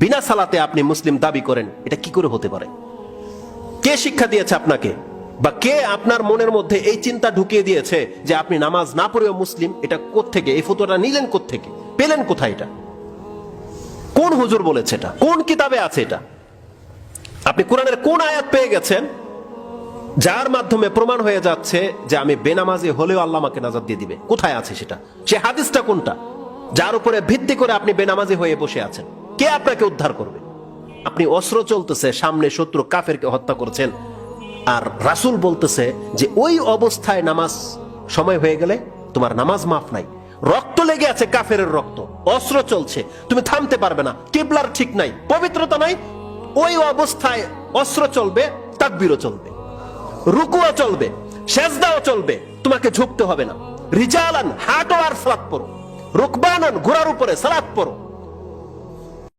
বিনা সালাতে আপনি মুসলিম দাবি করেন, এটা কি করে হতে পারে? কে শিক্ষা দিয়েছে আপনাকে, বা কে আপনার মনের মধ্যে এই চিন্তা ঢুকিয়ে দিয়েছে যে আপনি নামাজ না পড়েও মুসলিম? এটা কোত্থেকে, এই ফতোয়াটা নিলেন কোত্থেকে, পেলেন কোথায়? এটা কোন হুজুর বলেছে? এটা কোন কিতাবে আছে? এটা আপনি কোরআনের কোন আয়াত পেয়ে গেছেন যার মাধ্যমে প্রমাণ হয়ে যাচ্ছে যে আমি বেনামাজি হলেও আল্লাহ আমাকে নাজাত দিয়ে দিবে? কোথায় আছে সেটা? সে হাদিসটা কোনটা যার উপরে ভিত্তি করে আপনি বেনামাজি হয়ে বসে আছেন? কে আপনাকে উদ্ধার করবে? আপনি অস্ত্র চলতেছে, সামনে শত্রু কাফেরকে হত্যা করছেন, আর রাসূল বলতেছে যে ওই অবস্থায় নামাজ সময় হয়ে গেলে তোমার নামাজ মাফ নাই। রক্ত লেগে আছে, কাফের রক্ত, অস্ত্র চলছে, তুমি থামতে পারবে না, কিবলার ঠিক নাই, পবিত্রতা নাই, ওই অবস্থায় অস্ত্র চলবে, তাকবীরও চলবে, রুকুও চলবে, সেজদাও চলবে, তোমাকে ঝুঁকতে হবে না। রিজালান, হাঁটো আর সালাত পড়ো, রুকবানান, ঘোড়ার উপরে সালাত পড়ো।